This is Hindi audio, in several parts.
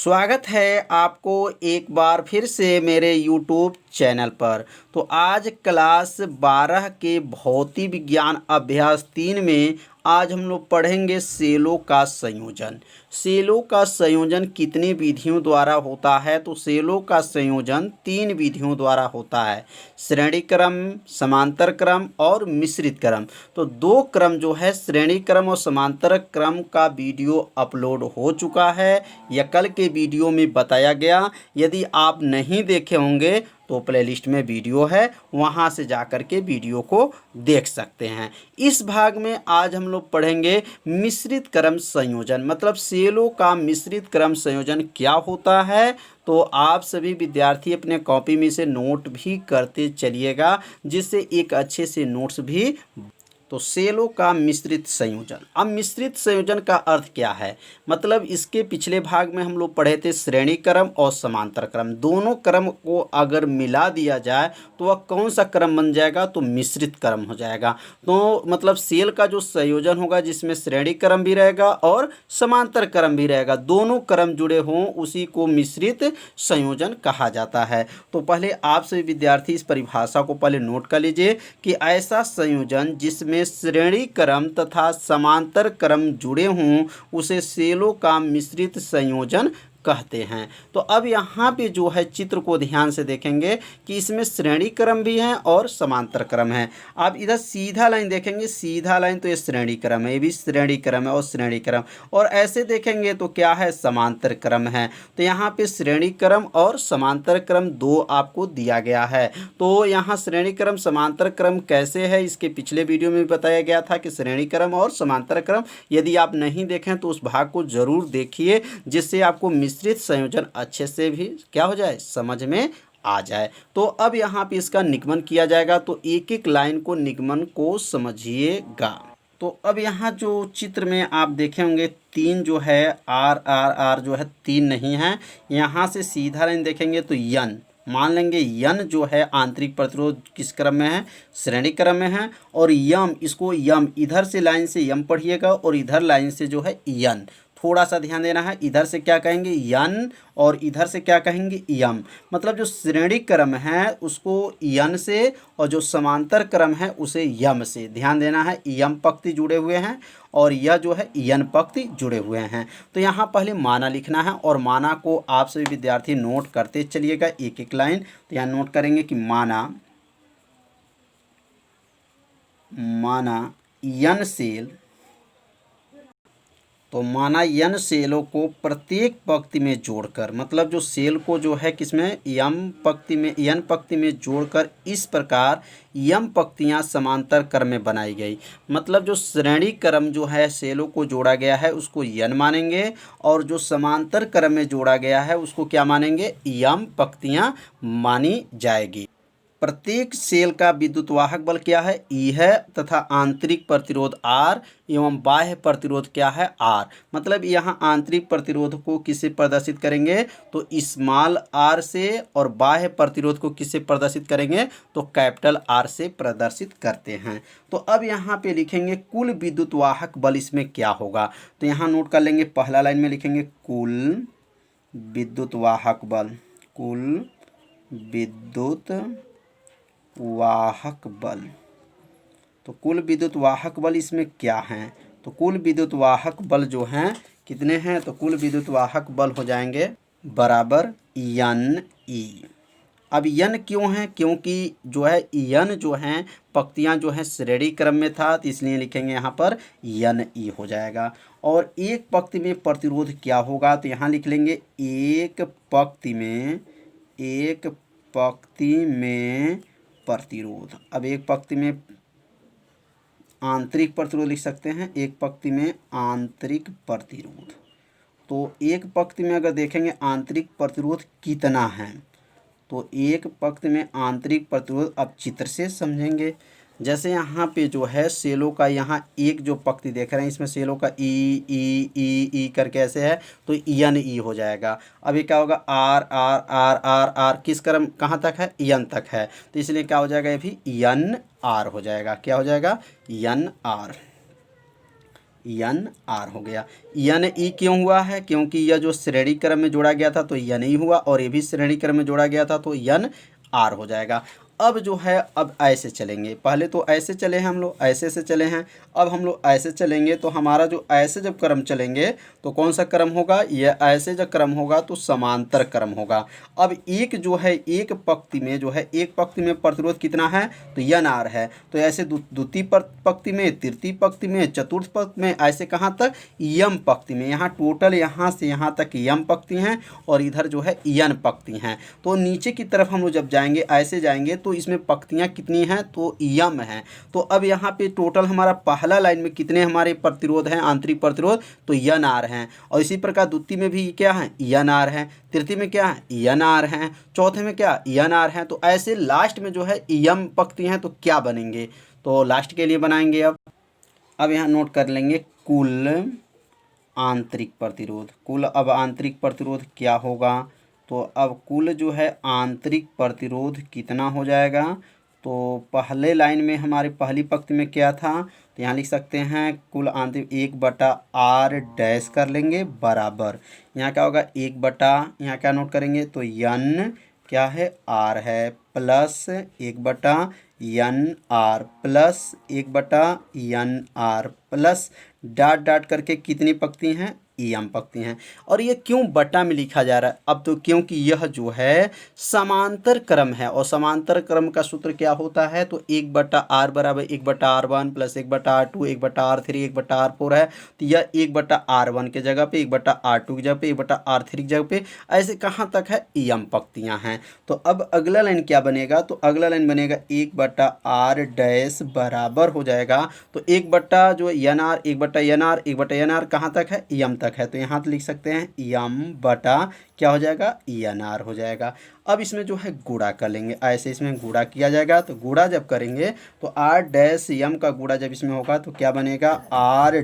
स्वागत है आपको एक बार फिर से मेरे YouTube चैनल पर। तो आज क्लास 12 के भौतिक विज्ञान अभ्यास 3 में आज हम लोग पढ़ेंगे सेलों का संयोजन। सेलों का संयोजन कितनी विधियों द्वारा होता है? तो सेलों का संयोजन 3 विधियों द्वारा होता है, श्रेणी क्रम, समांतर क्रम और मिश्रित क्रम। तो 2 क्रम जो है श्रेणी क्रम और समांतर क्रम का वीडियो अपलोड हो चुका है या कल के वीडियो में बताया गया। यदि आप नहीं देखे होंगे तो प्लेलिस्ट में वीडियो है, वहां से जाकर के वीडियो को देख सकते हैं। इस भाग में आज हम लोग पढ़ेंगे मिश्रित क्रम संयोजन, मतलब सेलों का मिश्रित क्रम संयोजन क्या होता है। तो आप सभी विद्यार्थी अपने कॉपी में से नोट भी करते चलिएगा, जिससे एक अच्छे से नोट्स भी। तो सेलों का मिश्रित संयोजन। अब मिश्रित संयोजन का अर्थ क्या है? मतलब इसके पिछले भाग में हम लोग पढ़े थे श्रेणी क्रम और समांतर क्रम, दोनों क्रम को अगर मिला दिया जाए तो वह कौन सा क्रम बन जाएगा? तो मिश्रित क्रम हो जाएगा। तो मतलब सेल का जो संयोजन होगा जिसमें श्रेणी क्रम भी रहेगा और समांतर क्रम भी रहेगा, दोनों क्रम जुड़े हों, उसी को मिश्रित संयोजन कहा जाता है। तो पहले आप सभी विद्यार्थी इस परिभाषा को पहले नोट कर लीजिए कि ऐसा संयोजन जिसमें श्रेणी क्रम तथा समांतर क्रम जुड़े हों उसे सेलों का मिश्रित संयोजन कहते हैं। तो अब यहाँ पे जो है चित्र को ध्यान से देखेंगे कि इसमें श्रेणी क्रम भी है और समांतर क्रम है। आप इधर सीधा लाइन देखेंगे, सीधा लाइन तो ये श्रेणी क्रम है, ये भी श्रेणी क्रम है और श्रेणी क्रम, और ऐसे देखेंगे तो क्या है? समांतर क्रम है। तो यहाँ पे श्रेणी क्रम और समांतर क्रम 2 आपको दिया गया है। तो यहाँ श्रेणी क्रम समांतर क्रम कैसे है, इसके पिछले वीडियो में बताया गया था कि श्रेणी क्रम और समांतर क्रम। यदि आप नहीं देखें तो उस भाग को जरूर देखिए, जिससे आपको मिश्रित संयोजन अच्छे से भी क्या हो जाए, समझ में आ जाए। तो अब यहाँ पे इसका निगमन किया जाएगा, तो एक एक लाइन को निगमन को समझिएगा। तो अब यहाँ जो चित्र में आप देखे होंगे 3 जो है आर आर आर जो है 3 नहीं है। यहाँ से सीधा लाइन देखेंगे तो यन मान लेंगे, यन जो है आंतरिक प्रतिरोध किस क्रम में है? श्रेणी क्रम में है। और यम, इसको यम इधर से लाइन से यम पढ़िएगा और इधर लाइन से जो है यन, थोड़ा सा ध्यान देना है। इधर से क्या कहेंगे? यन, और इधर से क्या कहेंगे? यम। मतलब जो श्रेणी क्रम है उसको यन से और जो समांतर क्रम है उसे यम से। ध्यान देना है, यम पंक्ति जुड़े हुए हैं और यह जो है यन पंक्ति जुड़े हुए हैं। तो यहाँ पहले माना लिखना है और माना को आप सभी विद्यार्थी नोट करते चलिएगा एक एक लाइन। तो यहाँ नोट करेंगे कि माना यन सेल। तो माना यन सेलों को प्रत्येक पंक्ति में जोड़कर, मतलब जो सेल को जो है किसमें? यम पंक्ति में, यन पंक्ति में जोड़कर इस प्रकार यम पंक्तियां समांतर क्रम में बनाई गई। मतलब जो श्रेणी क्रम जो है सेलों को जोड़ा गया है उसको यन मानेंगे, और जो समांतर क्रम में जोड़ा गया है उसको क्या मानेंगे? यम पंक्तियां मानी जाएगी। प्रत्येक सेल का विद्युत वाहक बल क्या है? ई है, तथा आंतरिक प्रतिरोध आर एवं बाह्य प्रतिरोध क्या है? आर। मतलब यहाँ आंतरिक प्रतिरोध को किससे प्रदर्शित करेंगे? तो स्मॉल आर से, और बाह्य प्रतिरोध को किससे प्रदर्शित करेंगे? तो कैपिटल आर से प्रदर्शित करते हैं। तो अब यहाँ पे लिखेंगे कुल विद्युत वाहक बल इसमें क्या होगा। तो यहाँ नोट कर लेंगे, पहला लाइन में लिखेंगे कुल विद्युत वाहक बल, कुल विद्युत वाहक बल। तो कुल विद्युत वाहक बल इसमें क्या है? तो कुल विद्युत वाहक बल जो हैं कितने हैं? तो कुल विद्युत वाहक बल हो जाएंगे बराबर यन ई। अब यन क्यों है? क्योंकि जो है यन जो हैं पंक्तियां जो हैं श्रेणी क्रम में था, तो इसलिए लिखेंगे यहाँ पर यन ई हो जाएगा। और एक पंक्ति में प्रतिरोध क्या होगा? तो यहाँ लिख लेंगे एक पंक्ति में प्रतिरोध। अब एक पंक्ति में आंतरिक प्रतिरोध लिख सकते हैं, एक पंक्ति में आंतरिक प्रतिरोध। तो एक पंक्ति में अगर देखेंगे आंतरिक प्रतिरोध कितना है, तो एक पंक्ति में आंतरिक प्रतिरोध अब चित्र से समझेंगे। जैसे यहाँ पे जो है सेलों का यहाँ एक जो पंक्ति देख रहे हैं इसमें सेलों का ई ई ई ई करके ऐसे है, तो यन ई हो जाएगा। अब ये क्या होगा? R R R R R किस क्रम कहाँ तक है? यन तक है, तो इसलिए क्या हो जाएगा? ये भी यन आर हो जाएगा। क्या हो जाएगा? यन आर। यन आर हो गया। यन ई क्यों हुआ है? क्योंकि यह जो श्रेणी क्रम में जोड़ा गया था तो यन ई हुआ, और ये भी श्रेणी क्रम में जोड़ा गया था तो यन आर हो जाएगा। अब जो है अब ऐसे चलेंगे, पहले तो ऐसे चले हैं हम लोग, ऐसे से चले हैं, अब हम लोग ऐसे चलेंगे तो हमारा जो ऐसे जब क्रम चलेंगे तो कौन सा क्रम होगा? यह ऐसे जब क्रम होगा तो समांतर क्रम होगा। अब एक जो है एक पंक्ति में जो है एक पंक्ति में प्रतिरोध कितना है? तो यन आर है। तो ऐसे द्वितीय पंक्ति में, तृतीय पंक्ति में, चतुर्थ पंक्ति में, ऐसे कहाँ तक? यम पंक्ति में। यहाँ टोटल यहाँ से यहाँ तक यम पंक्ति हैं और इधर जो है यन पंक्ति हैं। तो नीचे की तरफ हम लोग जब जाएंगे, ऐसे जाएंगे तो इसमें पंक्तियाँ कितनी हैं? तो यम हैं। तो अब यहाँ पे टोटल हमारा पहला लाइन में कितने हमारे प्रतिरोध हैं, आंतरिक प्रतिरोध? तो यन आर हैं। और इसी प्रकार द्वितीय में भी क्या है? यन आर है। तृतीय में क्या है? यन आर हैं। चौथे में क्या? यन आर हैं। तो ऐसे लास्ट में जो है यम पंक्ति हैं तो क्या बनेंगे? तो लास्ट के लिए बनाएंगे। अब यहाँ नोट कर लेंगे कुल आंतरिक प्रतिरोध। कुल अब आंतरिक प्रतिरोध क्या होगा? तो अब कुल जो है आंतरिक प्रतिरोध कितना हो जाएगा? तो पहले लाइन में हमारी पहली पंक्ति में क्या था? तो यहाँ लिख सकते हैं कुल आंतरिक 1/r डैश कर लेंगे बराबर, यहाँ क्या होगा? 1/, यहाँ क्या नोट करेंगे? तो यन क्या है? आर है, plus 1/n r plus 1/n r plus dot dot करके कितनी पंक्ति हैं? एम पंक्ति हैं। और ये क्यों बटा में लिखा जा रहा है? अब तो क्योंकि यह जो है समांतर क्रम है, और समांतर क्रम का सूत्र क्या होता है? तो 1/r बराबर 1/r1 plus 1/r2 1/r3 1/r4 है। तो यह 1/r1 के जगह पे, 1/r2 की जगह पे, 1/r3 की जगह पे, ऐसे कहाँ तक है? एम पंक्तियाँ हैं। तो अब अगला लाइन क्या बनेगा? तो अगला लाइन बनेगा 1/r डैश बराबर हो जाएगा, तो 1/, जो NR 1/NR 1/NR कहाँ तक है? यम तक है। तो यहाँ तो लिख सकते हैं यम बटा क्या हो जाएगा? NR हो जाएगा। अब इसमें जो है गुणा कर लेंगे, ऐसे इसमें गुणा किया जाएगा। तो गुणा जब करेंगे तो R डैश यम का गुणा जब इसमें होगा तो क्या बनेगा? आर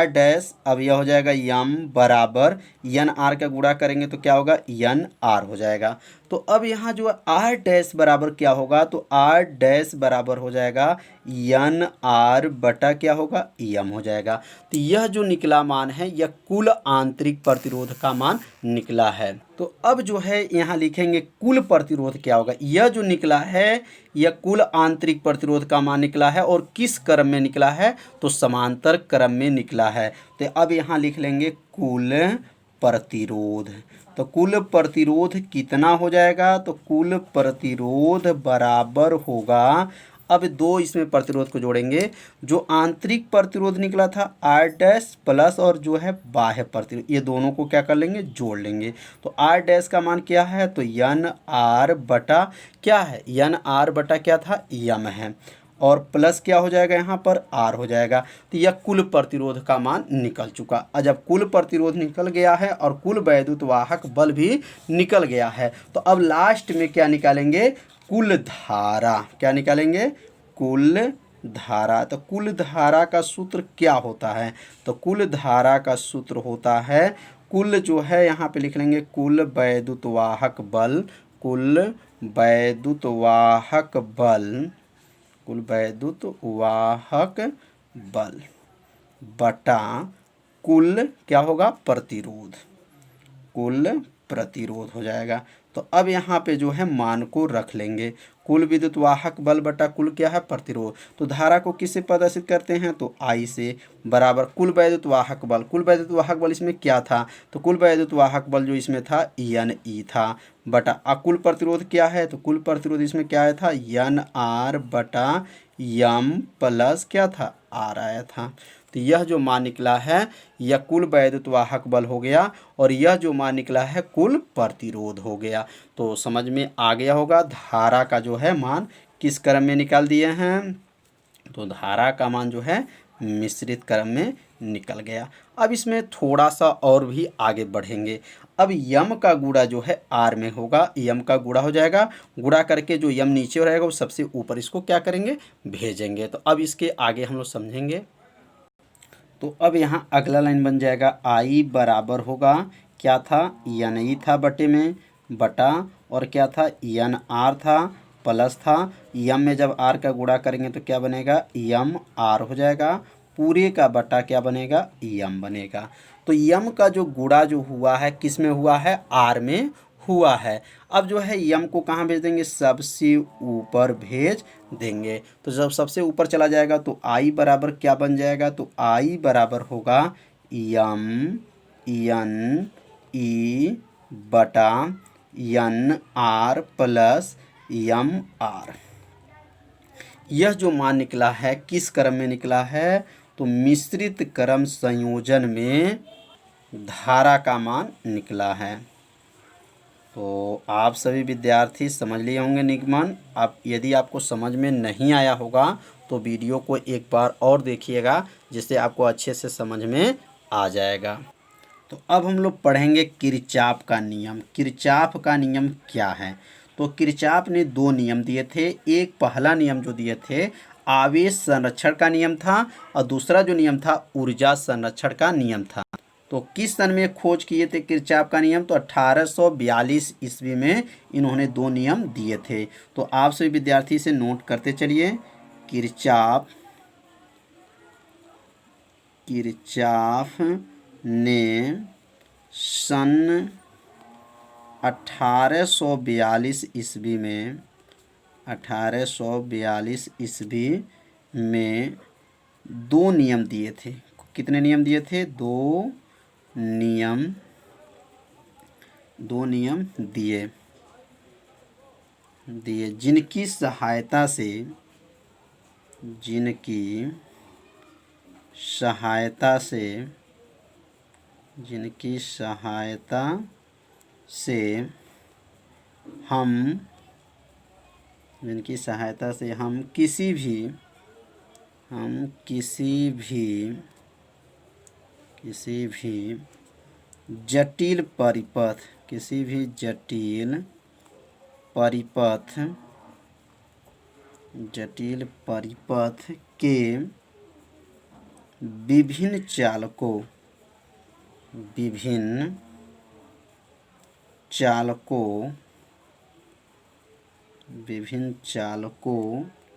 डैश अब यह हो जाएगा यम बराबर यन आर का गुणा करेंगे तो क्या होगा? यन आर हो जाएगा। तो अब यहाँ जो आर डैश बराबर क्या होगा? तो आर डैश बराबर हो जाएगा यन आर बटा क्या होगा? यम हो जाएगा। तो यह जो निकला मान है यह कुल आंतरिक प्रतिरोध का मान निकला है। तो अब जो है यहाँ लिखेंगे कुल प्रतिरोध क्या होगा? यह जो निकला है यह कुल आंतरिक प्रतिरोध का मान निकला है, और किस क्रम में निकला है? तो समांतर क्रम में निकला है। तो अब यहाँ लिख लेंगे कुल प्रतिरोध। तो कुल प्रतिरोध कितना हो जाएगा? तो कुल प्रतिरोध बराबर होगा, अब दो इसमें प्रतिरोध को जोड़ेंगे, जो आंतरिक प्रतिरोध निकला था आर डैश प्लस और जो है बाह्य प्रतिरोध, ये दोनों को क्या कर लेंगे? जोड़ लेंगे। तो आर डैश का मान क्या है? तो यन आर बटा क्या है? यन आर बटा क्या था? यम है, और प्लस क्या हो जाएगा? यहाँ पर आर हो जाएगा। तो यह कुल प्रतिरोध का मान निकल चुका। और जब कुल प्रतिरोध निकल गया है और कुल वैद्युत वाहक बल भी निकल गया है, तो अब लास्ट में क्या निकालेंगे? कुल धारा। क्या निकालेंगे? कुल धारा। तो कुल धारा का सूत्र क्या होता है? तो कुल धारा का सूत्र होता है, कुल जो है यहाँ पे लिख लेंगे कुल वैद्युत वाहक बल, कुल वैद्युत वाहक बल, कुल वैद्युत वाहक बल बटा कुल क्या होगा? प्रतिरोध, कुल प्रतिरोध हो जाएगा। तो अब यहाँ पे जो है मान को रख लेंगे, कुल विद्युत वाहक बल बटा कुल क्या है? प्रतिरोध। तो धारा को किससे प्रदर्शित करते हैं? तो I से, बराबर कुल वैद्युत वाहक बल। कुल वैद्युत वाहक बल इसमें क्या था? तो कुल वैद्युत वाहक बल जो इसमें था NE था, बटा कुल प्रतिरोध क्या है? तो कुल प्रतिरोध इसमें क्या आया था? NR बटा यम प्लस क्या था? R आया था। तो यह जो मान निकला है यह कुल वैद्युत वाहक बल हो गया, और यह जो मान निकला है कुल प्रतिरोध हो गया। तो समझ में आ गया होगा धारा का जो है मान किस क्रम में निकाल दिए हैं। तो धारा का मान जो है मिश्रित क्रम में निकल गया। अब इसमें थोड़ा सा और भी आगे बढ़ेंगे। अब यम का गुणा जो है आर में होगा, यम का गुणा हो जाएगा, गुणा करके जो यम नीचे रहेगा वो सबसे ऊपर इसको क्या करेंगे? भेजेंगे। तो अब इसके आगे हम लोग समझेंगे। तो अब यहाँ अगला लाइन बन जाएगा I बराबर होगा क्या था? NE था बटे में, बटा और क्या था? NR था, प्लस था, यम में जब R का गुणा करेंगे तो क्या बनेगा? यम आर हो जाएगा, पूरे का बटा क्या बनेगा, यम बनेगा। तो यम का जो गुणा जो हुआ है किस में हुआ है, आर में हुआ है। अब जो है यम को कहाँ भेज देंगे, सबसे ऊपर भेज देंगे। तो जब सबसे ऊपर चला जाएगा तो आई बराबर क्या बन जाएगा, तो आई बराबर होगा यम एन ई बटा N R plus M R. यह जो मान निकला है किस क्रम में निकला है, तो मिश्रित क्रम संयोजन में धारा का मान निकला है। तो आप सभी विद्यार्थी समझ लिए होंगे निगमन। आप यदि आपको समझ में नहीं आया होगा तो वीडियो को एक बार और देखिएगा, जिससे आपको अच्छे से समझ में आ जाएगा। तो अब हम लोग पढ़ेंगे किरचॉफ का नियम। किरचॉफ का नियम क्या है, तो किरचॉफ ने दो नियम दिए थे। एक पहला नियम जो दिए थे आवेश संरक्षण का नियम था, और दूसरा जो नियम था ऊर्जा संरक्षण का नियम था। तो किस सन में खोज किए थे किरचॉफ का नियम, तो 1842 ईस्वी में इन्होंने दो नियम दिए थे। तो आप सभी विद्यार्थी से नोट करते चलिए, किरचॉफ ने सन 1842 ईस्वी में 1842 ईस्वी में दो नियम दिए थे। कितने नियम दिए थे, दो नियम दिए जिनकी सहायता से हम किसी भी जटिल परिपथ के विभिन्न चालकों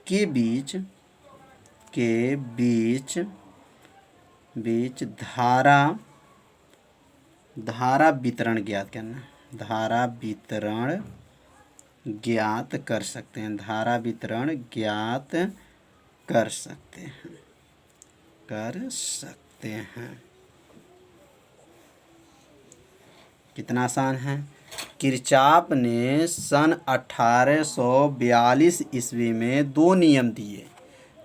के बीच धारा वितरण ज्ञात करना, धारा वितरण ज्ञात कर सकते हैं। कितना आसान है। किरचॉफ ने सन 1842 ईस्वी में दो नियम दिए।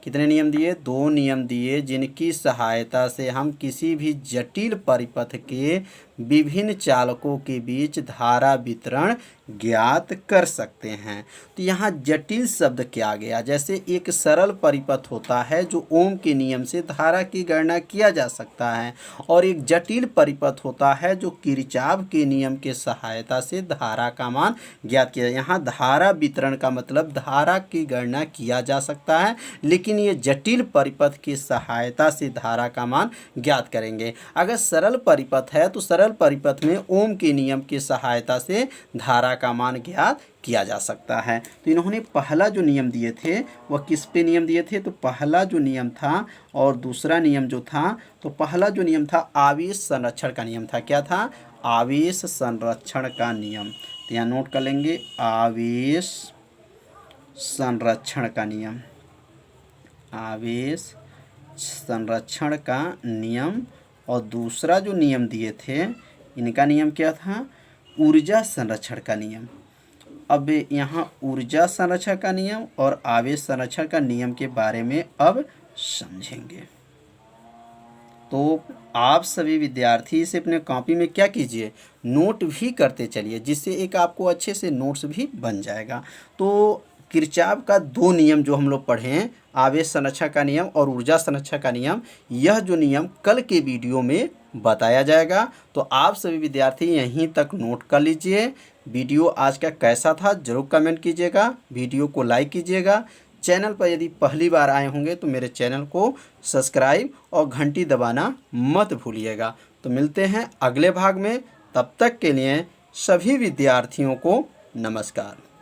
कितने नियम दिए, दो नियम दिए, जिनकी सहायता से हम किसी भी जटिल परिपथ के विभिन्न चालकों के बीच धारा वितरण ज्ञात कर सकते हैं। तो यहाँ जटिल शब्द क्या आ गया, जैसे एक सरल परिपथ होता है जो ओम के नियम से धारा की गणना किया जा सकता है, और एक जटिल परिपथ होता है जो किरचॉफ के नियम के सहायता से धारा का मान ज्ञात किया। यहाँ धारा वितरण का मतलब धारा की गणना किया जा सकता है, लेकिन ये जटिल परिपथ की सहायता से धारा का मान ज्ञात करेंगे। अगर सरल परिपथ है तो सरल परिपथ में ओम के नियम की सहायता से धारा का मान ज्ञात किया जा सकता है। तो इन्होंने पहला जो नियम दिए थे वह किस पे नियम दिए थे, तो पहला जो नियम था और दूसरा नियम जो था, तो पहला जो नियम था आवेश संरक्षण का नियम था। क्या था, आवेश संरक्षण का नियम। तो यहाँ नोट कर लेंगे, आवेश संरक्षण का नियम, आवेश संरक्षण का नियम। और दूसरा जो नियम दिए थे इनका नियम क्या था, ऊर्जा संरक्षण का नियम। अब यहाँ ऊर्जा संरक्षण का नियम और आवेश संरक्षण का नियम के बारे में अब समझेंगे। तो आप सभी विद्यार्थी इसे अपने कॉपी में क्या कीजिए, नोट भी करते चलिए, जिससे एक आपको अच्छे से नोट्स भी बन जाएगा। तो किरचॉफ का दो नियम जो हम लोग पढ़े हैं, आवेश संरक्षण का नियम और ऊर्जा संरक्षण का नियम, यह जो नियम कल के वीडियो में बताया जाएगा। तो आप सभी विद्यार्थी यहीं तक नोट कर लीजिए। वीडियो आज का कैसा था जरूर कमेंट कीजिएगा, वीडियो को लाइक कीजिएगा। चैनल पर यदि पहली बार आए होंगे तो मेरे चैनल को सब्सक्राइब और घंटी दबाना मत भूलिएगा। तो मिलते हैं अगले भाग में, तब तक के लिए सभी विद्यार्थियों को नमस्कार।